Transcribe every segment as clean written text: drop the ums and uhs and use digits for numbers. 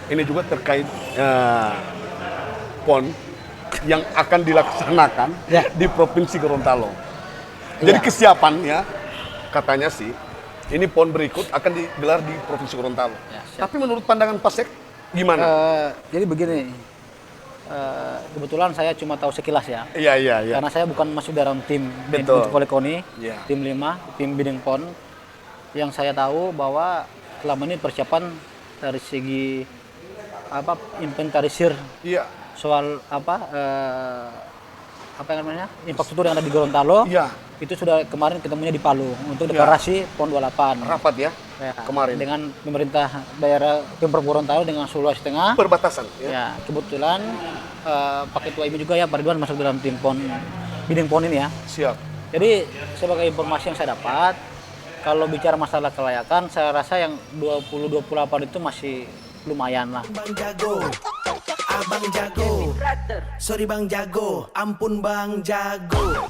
ini juga terkait PON yang akan dilaksanakan Ya. di Provinsi Gorontalo. Jadi Iya. kesiapan ya, katanya sih, ini PON berikut akan digelar di Provinsi Gorontalo. Ya, siap. Tapi menurut pandangan Pak Sek, gimana? Jadi begini, kebetulan saya cuma tahu sekilas ya. Iya, iya, iya. Karena saya bukan masuk dalam tim Betul. Kolekoni, Iya. tim 5, tim bidding PON. Yang saya tahu bahwa selama ini persiapan dari segi inventarisir Iya, soal yang namanya infrastruktur yang ada di Gorontalo, iya. itu sudah kemarin ketemunya di Palu untuk Iya. deklarasi PON 28. Rapat ya, Ya, kemarin. dengan pemerintah daerah Pemprov Gorontalo dengan Sulawesi Tengah. Perbatasan. Ya. Ya, kebetulan Pak Ketua IMI juga ya, Pak Ridwan masuk dalam tim PON, bidding PON ini ya. Siap. Jadi sebagai informasi yang saya dapat, kalau bicara masalah kelayakan, saya rasa yang 2028 itu masih lumayan lah. Bang Jago, Abang Jago, sorry Bang Jago, ampun Bang Jago.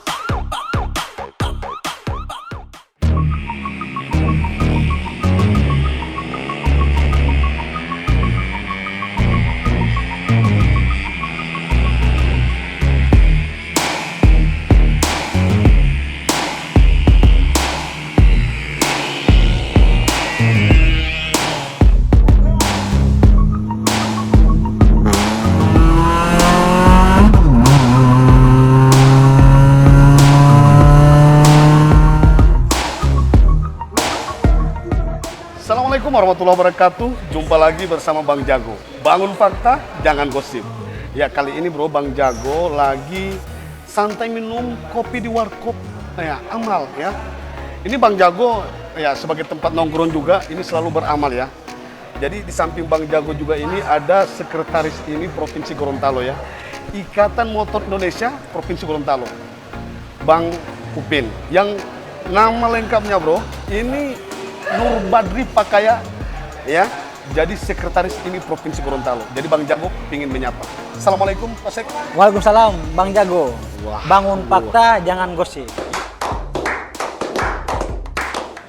Assalamualaikum warahmatullahi wabarakatuh. Jumpa lagi bersama Bang Jago. Bangun fakta, jangan gosip. Ya, kali ini bro, Bang Jago lagi santai minum kopi di warkop. Ya, amal ya. Ini Bang Jago ya sebagai tempat nongkrong juga, ini selalu beramal ya. Jadi di samping Bang Jago juga ini ada sekretaris ini Provinsi Gorontalo ya. Ikatan Motor Indonesia Provinsi Gorontalo. Bang Upin. Yang nama lengkapnya bro, ini Nur Badri Pakaya ya, jadi sekretaris ini Provinsi Gorontalo. Jadi Bang Jago ingin menyapa. Assalamualaikum Pak Sek. Waalaikumsalam, Bang Jago. Wah. Bangun fakta, jangan gosip.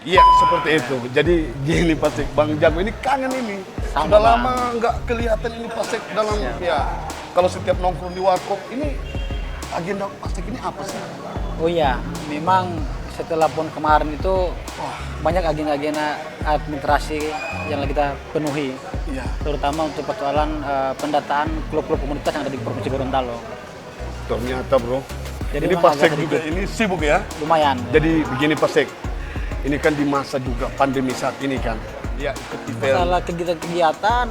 Iya seperti itu. Jadi gini Pak Sek, Bang Jago ini kangen ini. Sama, Sudah Bang. lama nggak kelihatan ini Pak Sek dalam ya. Kalau setiap nongkrong di warkop ini agenda Pak Sek ini apa sih? Oh iya, memang setelah PON kemarin itu banyak agenda-agenda administrasi yang lagi kita penuhi, Iya. terutama untuk persoalan pendataan klub-klub komunitas yang ada di Provinsi Gorontalo. Ternyata bro. Jadi Ini memang Pak agak Sek sedikit. juga ini sibuk ya. Lumayan. Jadi begini Pak Sek, ini kan di masa juga pandemi saat ini kan. Ya ikut event. Masalah kegiatan-kegiatan,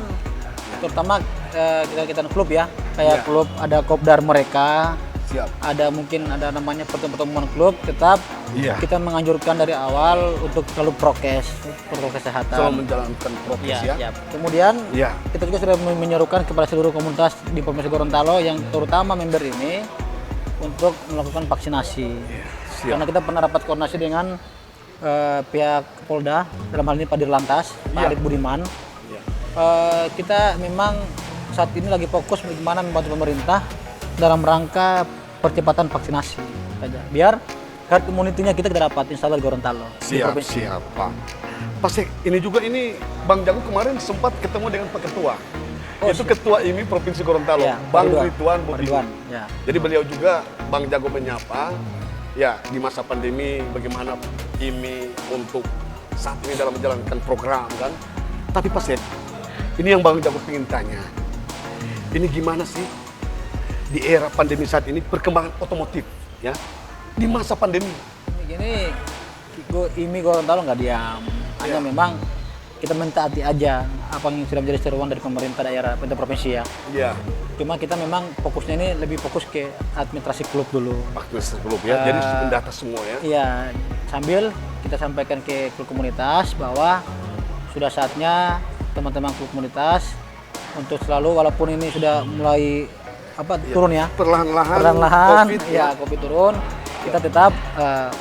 terutama kegiatan klub ya, kayak Iya. klub ada kopdar mereka, Siap. ada mungkin ada namanya pertemuan klub, tetap Iya. kita menganjurkan dari awal untuk selalu prokes, protokol kesehatan. Selalu menjalankan prokes Iya, ya. iya. Kemudian Iya. kita juga sudah menyerukan kepada seluruh komunitas di Provinsi Gorontalo yang terutama member ini untuk melakukan vaksinasi. Siap. Karena kita pernah rapat koordinasi dengan pihak Polda, dalam hal ini Pak Dirlantas, Pak Iya. Arief Budiman. Iya. Kita memang saat ini lagi fokus bagaimana membantu pemerintah dalam rangka percepatan vaksinasi saja. Biar herd immunity-nya kita dapat insya Allah di Gorontalo. di Siap, provinsi. siap Pak. Pak Sek, ini juga ini Bang Jago kemarin sempat ketemu dengan Pak Ketua. Oh, Itu Ketua IMI Provinsi Gorontalo, Ya, Bang Pak Ridwan Pak Bobi. Ridwan, ya. Jadi beliau juga Bang Jago menyapa ya di masa pandemi bagaimana IMI untuk saat ini dalam menjalankan program kan. Tapi Pak Sek, ini yang Bang Jago ingin tanya. Ini gimana sih di era pandemi saat ini perkembangan otomotif ya di masa pandemi? Gini, IMI Gorontalo nggak diam. Hanya memang kita mentaati aja apa yang sudah menjadi seruan dari pemerintah daerah, pemerintah provinsi ya. Iya. Cuma kita memang fokusnya ini lebih fokus ke administrasi klub dulu. Waktu sebelum ya, jadi mendata semua ya. Iya, sambil kita sampaikan ke klub komunitas bahwa sudah saatnya teman-teman klub komunitas untuk selalu walaupun ini sudah mulai turun ya, Perlahan-lahan, perlahan-lahan COVID ya COVID turun, kita tetap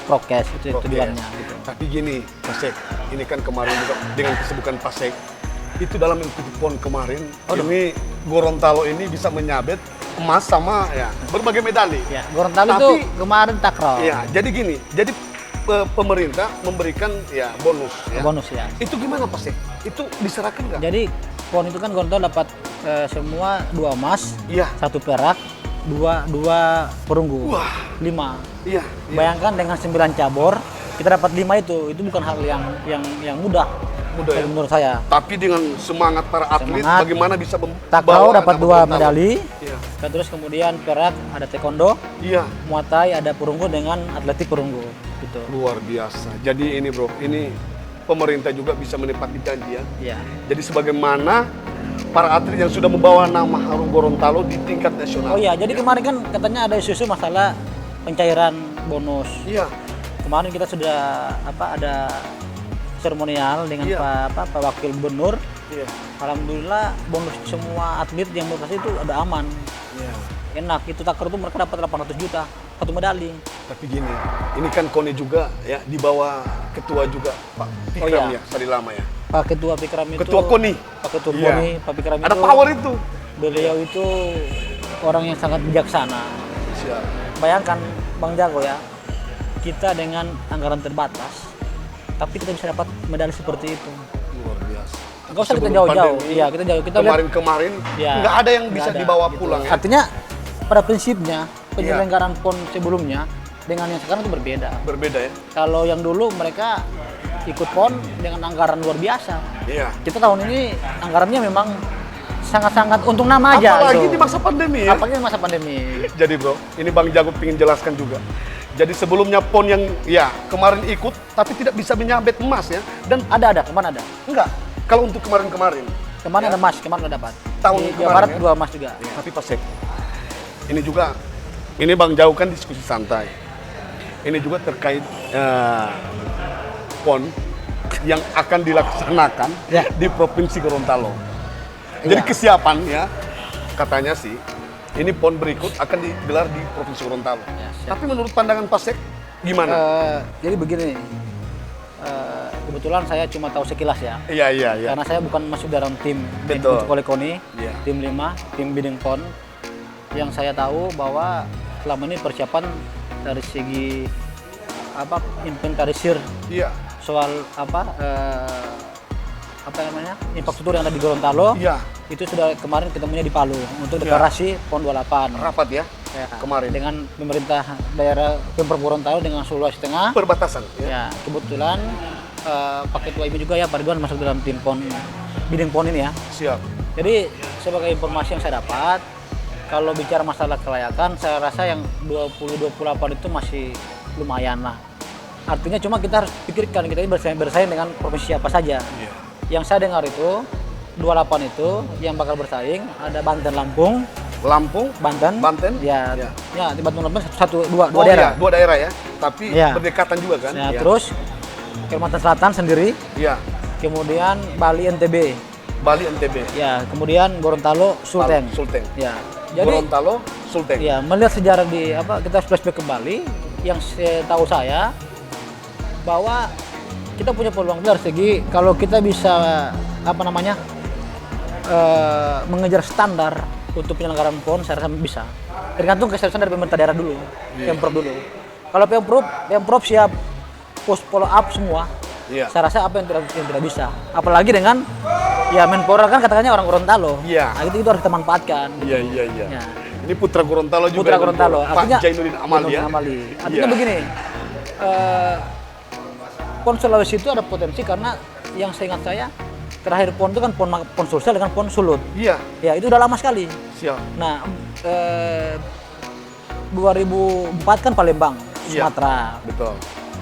prokes itu Prokes. tujuannya. Gitu. Tapi gini, Pak Sek, ini kan kemarin juga dengan kesibukan Pak Sek, itu dalam mengikuti PON kemarin, ini Gorontalo ini bisa menyabet emas sama ya berbagai medali. Ya, Gorontalo Tapi- itu kemarin takraw. Ya, jadi gini, jadi pemerintah memberikan ya bonus ya. Bonus ya. Itu gimana Pak Sek? Itu diserahkan nggak? Jadi PON itu kan Gorontalo dapat semua 2 emas, Iya. 1 perak, 2 perunggu. Wah. 5. Iya. Bayangkan dengan 9 cabur kita dapat 5 itu bukan hal yang mudah. Mudah ya? Menurut saya. Tapi dengan semangat para atlet, Semangat. bagaimana bisa Takraw dapat 2 medali. Iya. Terus kemudian perak ada taekwondo, Iya. Muay Thai ada perunggu dengan atletik perunggu gitu. Luar biasa. Jadi ini bro, ini pemerintah juga bisa menepati janji ya. Iya. Jadi sebagaimana para atlet yang sudah membawa nama harum Gorontalo di tingkat nasional. Oh iya, jadi kemarin kan katanya ada isu-isu masalah pencairan bonus. Iya. Kemarin kita sudah ada seremonial dengan Iya. Pak Wakil Gubernur. Iya. Alhamdulillah bonus semua atlet yang berprestasi itu ada aman. Iya. Enak, itu takraw itu mereka dapat 800 juta, 1 medali. Tapi gini, ini kan KONI juga ya di bawah ketua juga Pak Fikram Oh, iya. ya, tadi lama ya. Pak Ketua Fikram itu Ketua KONI. Pak Ketua Iya. KONI, Pak Fikram Ada itu power itu. beliau itu orang yang sangat bijaksana. Siap. Bayangkan Bang Jago ya, kita dengan anggaran terbatas, tapi kita bisa dapat medali seperti itu. Luar biasa. Nggak usah kita Sebelum jauh-jauh. pandemi, Iya, kita jauh. Kita lihat kemarin-kemarin ya, nggak ada yang nggak bisa ada, dibawa gitu. pulang ya. Artinya pada prinsipnya penyelenggaraan PON sebelumnya dengan yang sekarang itu berbeda. Berbeda ya. Kalau yang dulu mereka ikut PON dengan anggaran luar biasa. Iya. Kita tahun ini anggarannya memang sangat-sangat untung nama aja. Apalagi gitu. di masa pandemi ya. Apalagi di masa pandemi. Jadi bro, ini Bang Jago ingin jelaskan juga. Jadi sebelumnya PON yang ya kemarin ikut tapi tidak bisa menyabet emas ya. Dan Ada, kemana ada? enggak, kalau untuk kemarin-kemarin. Kemana Ya. ada emas, kemana ada dapat. Tahun Di Jawa kemarin Barat ya. 2 emas juga. Tapi Pak Sek, ini juga, ini Bang Jago kan diskusi santai. Ini juga terkait PON yang akan dilaksanakan Ya. di Provinsi Gorontalo. Jadi Iya. kesiapan ya, katanya sih, ini PON berikut akan digelar di Provinsi Gorontalo. Ya, siap. Tapi menurut pandangan Pak Sek, gimana? Jadi begini, kebetulan saya cuma tahu sekilas ya. Iya, iya, iya. Karena saya bukan masuk dalam tim Betul. untuk KONI, Iya. tim 5, tim bidding PON. Yang saya tahu bahwa selama ini persiapan dari segi inventarisir Iya, soal infrastruktur yang ada di Gorontalo, iya. itu sudah kemarin ketemunya di Palu untuk deklarasi PON 28. Rapat ya, Ya, kemarin. dengan pemerintah daerah Pemprov Gorontalo dengan Sulawesi Tengah. Perbatasan. Ya. Ya, kebetulan Pak Ketua IMI juga ya, Pak Ridwan masuk dalam tim PON, bidding PON ini ya. Siap. Jadi sebagai informasi yang saya dapat, kalau bicara masalah kelayakan, saya rasa yang 2028 itu masih lumayan lah. Artinya cuma kita harus pikirkan, kita ini bersaing dengan provinsi apa saja. Iya. Yang saya dengar itu, 28 itu yang bakal bersaing, ada Banten, Lampung, Lampung, Banten, Banten, ya, ya. ya di Banten Lampung dua Oh daerah. iya, 2 daerah ya. Tapi Iya. berdekatan juga kan? Ya, Iya. terus Kalimantan Selatan sendiri, Iya. kemudian Bali NTB, Bali NTB. ya, kemudian Gorontalo Sulteng. Sulteng. Ya, jadi Gorontalo, Sulteng. ya melihat sejarah di kita flashback kembali, yang tahu saya bahwa kita punya peluang dari segi kalau kita bisa mengejar standar untuk penyelenggaraan PON, saya rasa bisa. Tergantung keseriusan dari pemerintah daerah dulu, Pemprov dulu. Kalau Pemprov siap post follow up semua, Iya. saya rasa apa yang tidak bisa. Apalagi dengan ya Menpora kan katanya orang Gorontalo. Iya. Nah, itu harus kita manfaatkan. Iya, iya, iya. Ya. Ini Putra Gorontalo juga. Putra yang Gorontalo. Pak Jainuddin Amali ya. Artinya Iya. begini, PON Sulawesi itu ada potensi karena yang seingat saya terakhir PON itu kan PON Sulsel dengan PON Sulut. Iya, Ya itu udah lama sekali. siap. Nah, 2004 kan Palembang, Iya. Sumatera. Betul.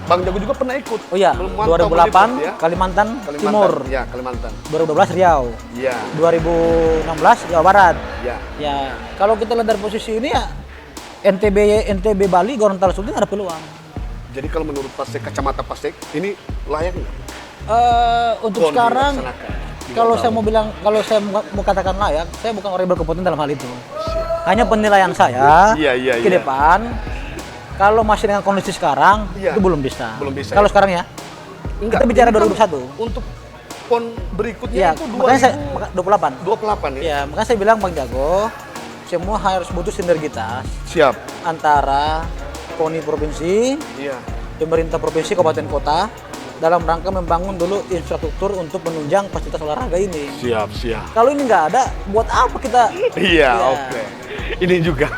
Bang Jago juga pernah ikut. Oh iya, Memantau 2008 meliput, ya. Kalimantan, Kalimantan. Timur, Ya, Kalimantan. 2012 Riau, Iya. 2016 Jawa Barat. Ya. Ya, kalau kita lihat dari posisi ini ya NTB Bali, Gorontalo Sulteng ada peluang. Jadi kalau menurut Pasek, kacamata Pasek, ini layak nggak? Untuk PON sekarang, dilaksanakan di kalau saya Gorontalo? mau bilang, kalau saya mau katakan layak, saya bukan orang yang berkepentingan dalam hal itu. Hanya penilaian saya Iya, iya, ke iya. depan, kalau masih dengan kondisi sekarang, Iya. itu belum bisa. Belum bisa, Kalau ya? sekarang ya, kita bicara ini kan 2021. Untuk PON berikutnya Ya, itu makanya saya 28 28. ya? Ya, makanya saya bilang Bang Jago, semua harus butuh sinergitas Siap. antara KONI provinsi, Iya. pemerintah provinsi, kabupaten kota, dalam rangka membangun dulu infrastruktur untuk menunjang fasilitas olahraga ini. Siap, siap. Kalau ini nggak ada, buat apa kita? Iya, Iya. oke. Ini juga,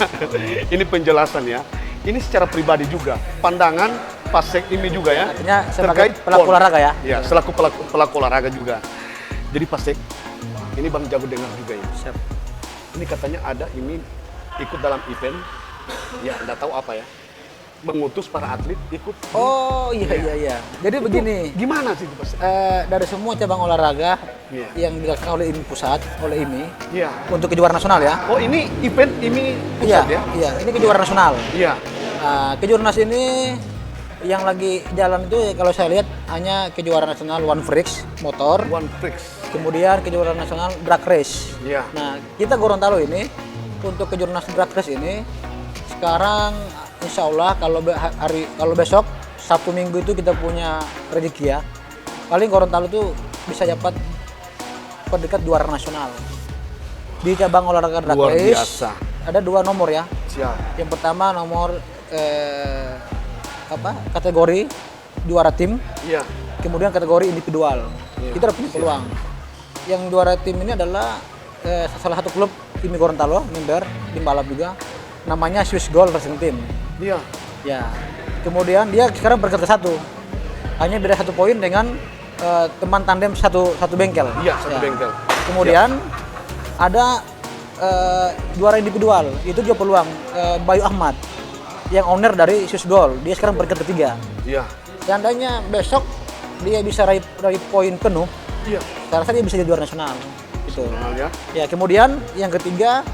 ini penjelasan ya. Ini secara pribadi juga, pandangan Pasek ini juga ya. Artinya sebagai pelaku PON. olahraga ya? Iya, selaku pelaku olahraga juga. Jadi Pasek, ini Bang Jago dengar juga ya. Siap. Ini katanya ada ini ikut dalam event, ya nggak tahu apa ya, mengutus para atlet ikut. Oh iya. Jadi begini, Gimana sih itu Pasek? dari semua cabang olahraga Iya. yang dilaksanakan oleh IMI pusat, oleh IMI Iya. untuk kejuaraan nasional ya. Oh ini event ini Iya, pusat ya? iya. Ini kejuaraan nasional. Iya. Kejuaraan nasional ini yang lagi jalan itu kalau saya lihat hanya kejuaraan nasional One Freaks motor, One Freaks. kemudian kejuaraan nasional drag race. Iya. Nah, kita Gorontalo ini untuk kejuaraan nasional drag race ini sekarang insya Allah kalau besok Sabtu Minggu itu kita punya rezeki ya. Paling Gorontalo itu bisa dapat predikat juara nasional. Di cabang olahraga drag Luar race biasa. ada 2 nomor ya. Siap. Yang pertama nomor kategori juara tim, Iya. kemudian kategori individual. Iya. Kita punya peluang. Yang juara tim ini adalah salah satu klub IMI Gorontalo, member tim balap juga, namanya Swiss Gold Racing Team. Iya. Ya. Kemudian dia sekarang berkat satu, hanya beda 1 poin dengan teman tandem satu bengkel. Iya, satu Ya. bengkel. Kemudian ada juara individual, itu juga peluang Bayu Ahmad yang owner dari Swiss Gold. Dia sekarang berkat ketiga. Iya. Seandainya besok dia bisa raih poin penuh, Iya. saya rasa dia bisa jadi juara nasional. Gitu. Kenal ya? Ya, kemudian yang ketiga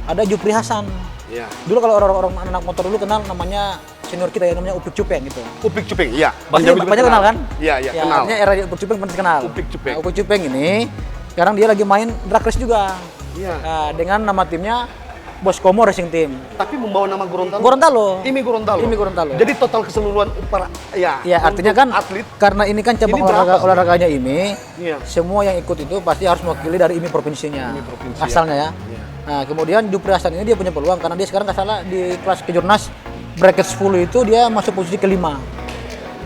ada Jupri Hasan. Iya. Dulu kalau orang-orang anak motor dulu kenal namanya senior kita ya, namanya Upik Cupeng gitu. Upik Cuping, iya. Pasti Jago juga banyak kenal kan? Iya, iya, Ya, kenal. artinya era Upik Cupeng pasti kenal. Upik Cupeng. Nah, Upik Cupeng ini sekarang dia lagi main drag race juga. Iya. Nah, dengan nama timnya Boskomo Racing Team. Tapi membawa nama Gorontalo. Gorontalo. IMI Gorontalo. IMI Gorontalo. Jadi total keseluruhan para Ya, untuk artinya kan atlet. karena ini kan cabang Ini berapa sih? olahraganya ini, Iya. semua yang ikut itu pasti harus mewakili dari IMI provinsinya. IMI provinsi, asalnya ya. Iya. Nah, kemudian Jupri Hasan ini dia punya peluang karena dia sekarang nggak salah di kelas kejurnas bracket 10 itu dia masuk posisi kelima.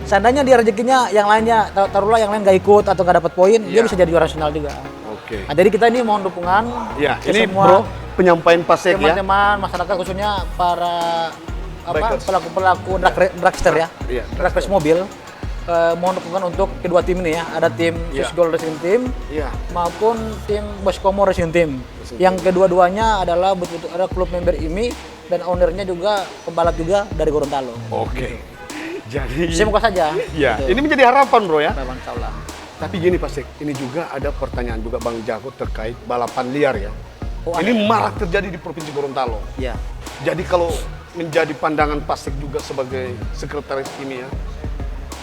Seandainya dia rezekinya yang lainnya, taruhlah yang lain nggak ikut atau nggak dapat poin, dia Iya. bisa jadi juara nasional juga. Oke. Nah, jadi kita ini mohon dukungan Ya, ke ini semua Bro penyampaian Pasek ya. teman-teman masyarakat, khususnya para Bikers. pelaku dragster ya, Iya, drag race mobil. Mohon dukungan untuk kedua tim ini ya, ada tim Iya. Swiss Gold Racing Team Iya. maupun tim Boskomo Racing Team. Yang kedua-duanya adalah betul-betul ada klub member IMI dan ownernya juga pembalap juga dari Gorontalo. Oke. Jadi Semoga saja. ya, gitu. ini menjadi harapan Bro ya. Harapan insya Allah. Tapi gini Pasek, ini juga ada pertanyaan juga Bang Jago terkait balapan liar ya. Oh, Ini marak terjadi di Provinsi Gorontalo. Ya. Jadi kalau menjadi pandangan Pasek juga sebagai sekretaris ini ya,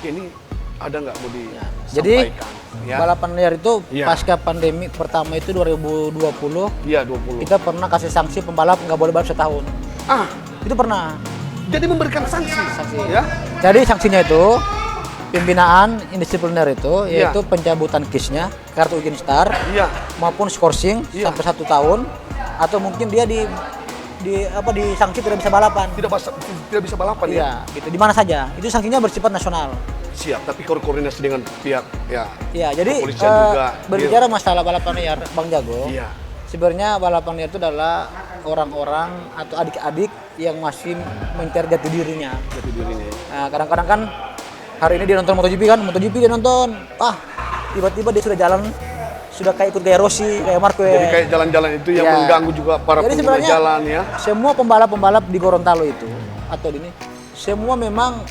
ini ada nggak mau Ya. Jadi disampaikan? Ya. balapan liar itu Ya. pasca pandemi pertama itu 2020 Iya 20. kita pernah kasih sanksi pembalap nggak boleh balap setahun. Ah, Itu pernah. jadi memberikan sanksi. Sanksi. Ya. Jadi sanksinya itu pembinaan indisipliner itu Iya. yaitu pencabutan kisnya, kartu izin start Iya. maupun skorsing Iya. sampai 1 tahun, atau mungkin dia di sanksi tidak bisa balapan. Tidak bisa balapan ya. Iya, gitu. Di mana saja. Itu sanksinya bersifat nasional. Siap, tapi koordinasi dengan pihak ya. Iya, jadi Kepolisian juga. berbicara masalah balapan liar, Bang Jago. Iya. Sebenarnya balapan liar itu adalah orang-orang atau adik-adik yang masih mencari jati dirinya. Jadi dirinya. Nah, kadang-kadang kan hari ini dia nonton MotoGP kan, MotoGP dia nonton. Tiba-tiba dia sudah jalan, sudah kayak ikut gaya Rossi, kayak Marquez. Jadi kayak jalan-jalan itu yang Iya. mengganggu juga para Jadi pengguna sebenarnya jalan ya. semua pembalap-pembalap di Gorontalo itu atau di ini semua memang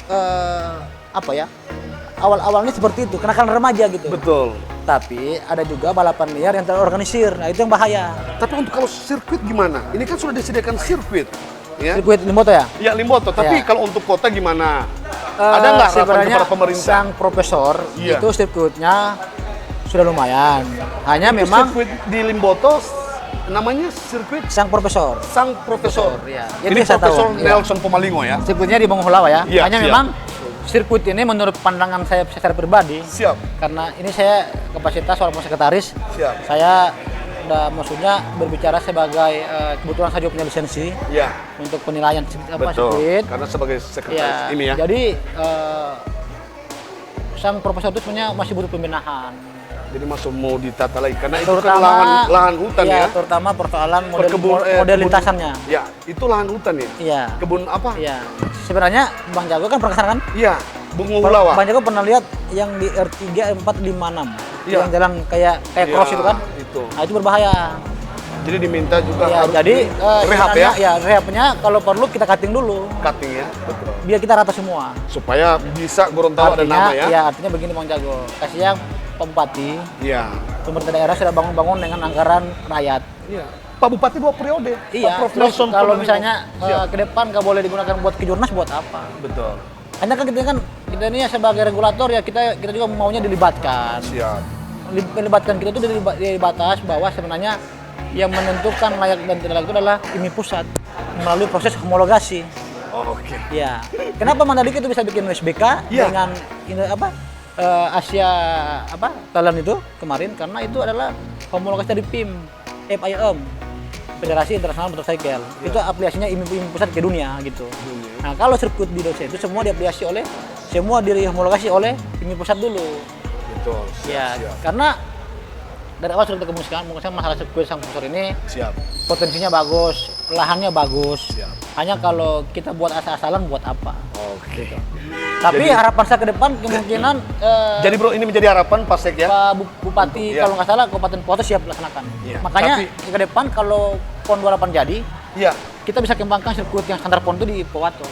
awal-awalnya seperti itu, kenakalan remaja gitu. Betul. Tapi ada juga balapan liar yang terorganisir. Nah, itu yang bahaya. Tapi untuk kalau sirkuit gimana? Ini kan sudah disediakan sirkuit. Ya. Sirkuit Limboto ya? Ya Limboto, tapi Ya. kalau untuk kota gimana? Ada nggak harapan sebenarnya kepada pemerintah? sang profesor Iya. itu sirkuitnya sudah lumayan. Hanya Itu memang sirkuit di Limboto namanya sirkuit sang profesor. Sang Profesor. Iya. Ini Itu saya tahu. Profesor Iya. Nelson Pomalingo ya. Sirkuitnya di Bongolawa ya. Iya, Hanya siap. memang sirkuit ini menurut pandangan saya secara pribadi, Siap. karena ini saya kapasitas walaupun sekretaris, Siap. saya maksudnya berbicara sebagai kebetulan saya juga punya lisensi Ya. untuk penilaian Betul. sirkuit. Karena sebagai sekretaris Ya, ini ya. jadi sang profesor itu sebenarnya masih butuh pembenahan. Jadi masuk mau ditata lagi karena itu kan Terutama lahan hutan iya, ya. terutama persoalan model, model kebun- lintasannya. Ya, itu lahan hutan ya. Iya. Kebun apa? Iya. Sebenarnya Bang Jago kan pernah kesana kan? Iya, bunga hulawa. Bang Jago pernah lihat yang di R3 456 Iya. yang jalan kayak Iya, cross itu kan? itu. Nah, itu berbahaya. Jadi diminta juga Iya, harus jadi rehab istilahnya, ya. rehabnya kalau perlu kita cutting dulu Cutting ya. Betul. biar kita rata semua. Supaya bisa Gorontalo ada nama ya. Ya, artinya begini Bang Jago. Kasih yang Pak Bupati, Iya. pemerintah daerah sudah bangun-bangun dengan anggaran rakyat. Iya. Pak Bupati 2 periode. Iya, Pak Prof. terus Nelson kalau Purnamirawan. misalnya Siap. ke depan nggak boleh digunakan buat kejurnas buat apa? Betul. Hanya kan kita ini sebagai regulator ya kita juga maunya dilibatkan. Siap. Melibatkan kita itu dari batas bahwa sebenarnya yang menentukan layak dan tidak layak itu adalah IMI pusat melalui proses homologasi. Oh, oke. Ya. Kenapa Mandalika itu bisa bikin USBK Iya. dengan ini Asia Thailand itu kemarin karena itu adalah homologasi dari FIM, Federasi Internasional Motorcycle. Itu aplikasinya IMI pusat ke dunia gitu. Nah, kalau sirkuit di Indonesia itu semua dihomologasi oleh IMI pusat dulu. Betul. Ya, Siap. karena dari awal sudah kita kemuskan masalah sirkuit sang profesor ini Siap. potensinya bagus, lahannya bagus. Siap. Hanya kalau kita buat asal-asalan buat apa? Oke. Tapi Jadi- harapan saya ke depan kemungkinan Jadi bro, ini menjadi harapan Pak Sek ya. Pak Bupati Iya. kalau nggak salah Kabupaten Potes siap laksanakan. Iya. Makanya Tapi- ke depan kalau PON 28 jadi, Iya. kita bisa kembangkan sirkuit yang standar PON itu di Powato.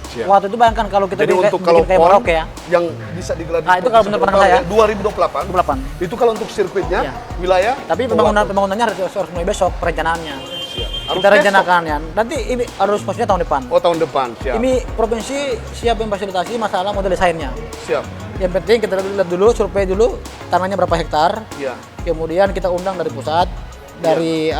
Siap. Waktu itu bayangkan kalau kita Jadi bikin untuk kayak- kalau bikin kayak PON Merauke ya, yang bisa digelar di Ah, itu kalau benar pernah saya. 2028. 28. Itu kalau untuk sirkuitnya Iya. wilayah. Tapi pembangunannya harus mulai besok perencanaannya. Siap. Harus Kita besok. rencanakan ya. Nanti ini harus maksudnya tahun depan. Oh, tahun depan. Siap. Ini provinsi siap memfasilitasi masalah model desainnya. Siap. Yang penting kita lihat dulu, survei dulu tanahnya berapa hektar. Iya. Kemudian kita undang dari pusat, dari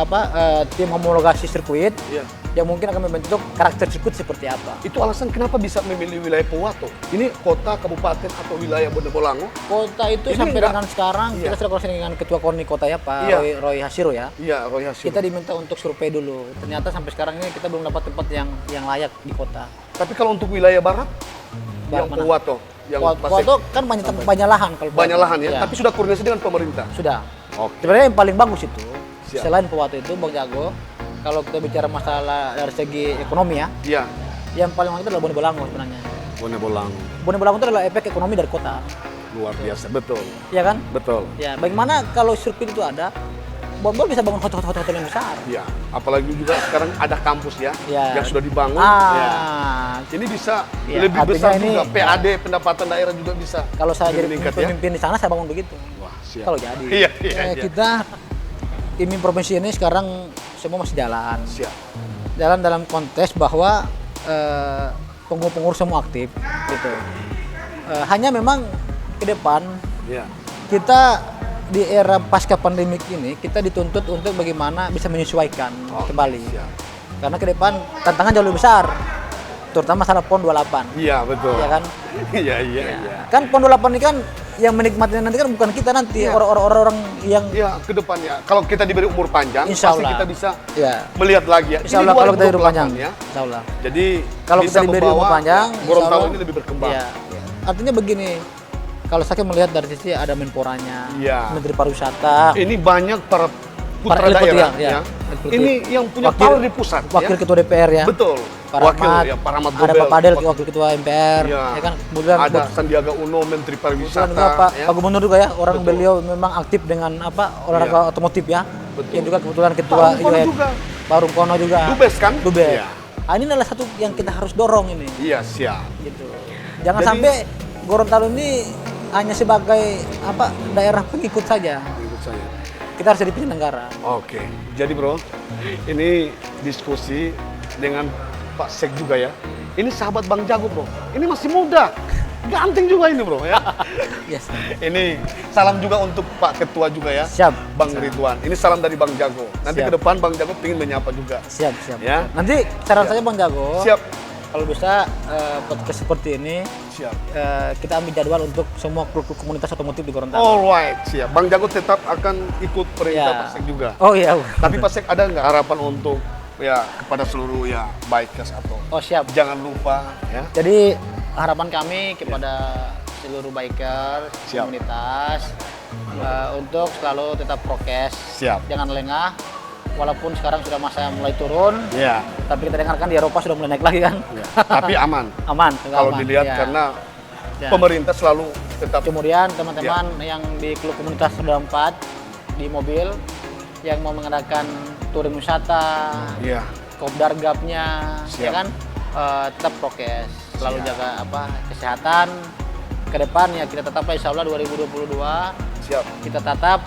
tim homologasi sirkuit Iya. yang mungkin akan membentuk karakter sirkuit seperti apa. Itu alasan kenapa bisa memilih wilayah Powato. Ini kota, kabupaten atau wilayah Bonebolango. Kota itu Ini sampai enggak- dengan sekarang Iya. kita sudah koordinasi dengan Ketua KONI Kota ya Pak Iya. Roy Hasiro ya. Iya, Roy Hasim. Kita diminta untuk survei dulu. Ternyata sampai sekarang ini kita belum dapat tempat yang layak di kota. Tapi kalau untuk wilayah barat, yang mana? Powato, yang Pasek, Powato kan banyak lahan kalau banyak Powato. lahan ya. Tapi sudah koordinasi dengan pemerintah. sudah. Oke. Sebenarnya yang paling bagus itu Siap. selain Powato itu Bang Jago, kalau kita bicara masalah dari segi ekonomi ya, Iya. yang paling bagus itu adalah Bonebolango sebenarnya. Bonebolango. Bonebolango itu adalah efek ekonomi dari kota, Luar biasa. Betul. ya kan? Betul. Ya, bagaimana kalau sirkuit itu ada, Bonbol bisa bangun hotel-hotel yang besar. Iya. Apalagi juga sekarang ada kampus ya, Ya. yang sudah dibangun. Ya. Ini bisa Ya, lebih artinya besar ini- juga. PAD pendapatan daerah juga bisa. Kalau saya lebih jadi meningkat ya. pemimpin di sana, saya bangun begitu. Wah, siap. Kalau jadi. Iya, iya, iya. Kita ini provinsi ini sekarang semua masih jalan. Siap. Jalan dalam konteks bahwa pengurus semua aktif gitu. Hanya memang ke depan Iya. kita di era pasca pandemik ini kita dituntut untuk bagaimana bisa menyesuaikan kembali. siap. Karena ke depan tantangan jauh lebih besar. Terutama masalah PON 28. Iya, betul. Ya kan? Iya, iya, iya. Kan PON 28 ini kan yang menikmatinya nanti kan bukan kita nanti, Iya. orang-orang yang Iya, ke depannya. Kalau kita diberi umur panjang, Insya pasti Allah. kita bisa ya melihat lagi ya. Insya Ini Allah kalau kita hidup 2028 panjang, ya. Insya Allah. Jadi Kalau bisa kita diberi umur membawa panjang, Gorontalo insya Allah- ini lebih berkembang. Iya. Artinya begini, kalau saya melihat dari sisi ada Menporanya, Iya. Menteri Pariwisata, Ini banyak para putra Para elit daerah putih, ya. ya. Elit putih. Ini yang punya Wakil- power di pusat Wakil ya. Ketua DPR ya. Betul. Pak Wakil Rahmat, ya, Pak Rahmat ada Gobel. Pak Padel, Wakil Ketua MPR, Iya. ya kan. Kemudian Ada Sandiaga Uno, Menteri kebetulan Pariwisata juga Pak, ya. Pak Gubernur juga ya, orang Betul. beliau memang aktif dengan olahraga Iya. otomotif ya. Betul. Yang juga kebetulan Pak Ketua Rungkono IUM, juga. Pak Rungkono juga. Dubes kan? Dubes. Iya. Nah, ini adalah satu yang kita harus dorong ini. Iya, siap. Gitu. Jangan Jadi- sampai Gorontalo ini hanya sebagai daerah pengikut saja. Menurut saya. Kita harus jadi penyelenggara. Oke. Jadi bro, ini diskusi dengan Pak Sek juga ya. Ini sahabat Bang Jago bro. Ini masih muda. Ganteng juga ini bro ya. Yes. Ini salam juga untuk Pak Ketua juga ya. Siap. Bang Ridwan. Ini salam dari Bang Jago. Nanti Siap. ke depan Bang Jago pengen menyapa juga. Siap, siap. Ya. Nanti saran Siap. saya Bang Jago. Siap. Kalau bisa podcast seperti ini Siap. kita ambil jadwal untuk semua klub komunitas otomotif di Gorontalo. Alright, siap. Bang Jago tetap akan ikut perintah Ya. Pak Sek juga. Oh iya. Tapi Pak Sek ada nggak harapan untuk ya kepada seluruh ya bikers atau Oh siap. jangan lupa ya. Jadi harapan kami kepada seluruh biker Siap. komunitas untuk selalu tetap prokes. Siap. Jangan lengah. Walaupun sekarang sudah masa mulai turun, Ya. tapi kita dengarkan di Eropa sudah mulai naik lagi kan. Ya. Tapi aman. Aman. Kalau aman, dilihat ya. karena Ya. pemerintah selalu tetap Kemudian teman-teman yang di klub komunitas roda 4 di mobil yang mau mengadakan touring wisata, ya. kopdar gapnya, Siap. ya kan, tetap prokes, selalu Siap. jaga kesehatan. Ke depan ya kita tetap insya Allah 2022 Siap. kita tatap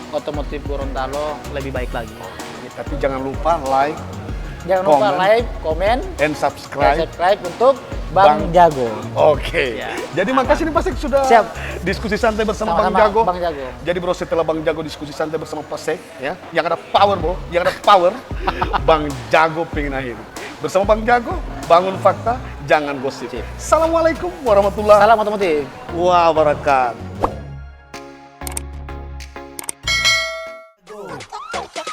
otomotif Gorontalo lebih baik lagi. Tapi jangan lupa like Jangan lupa Komen. like, komen, and dan subscribe. subscribe untuk Bang Jago. Oke. Ya. Jadi makasih nih Pasek sudah Siap. diskusi santai bersama Bang Sama-sama, Jago. Bang Jago. Jadi bro setelah Bang Jago diskusi santai bersama Pasek ya, yang ada power bro, yang ada power, Bang Jago pengen akhir. Bersama Bang Jago, bangun fakta, jangan gosip. Sip. Assalamualaikum warahmatullahi Salam otomotif. wabarakatuh.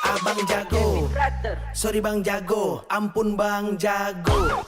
Abang jago, sorry bang jago, ampun bang jago.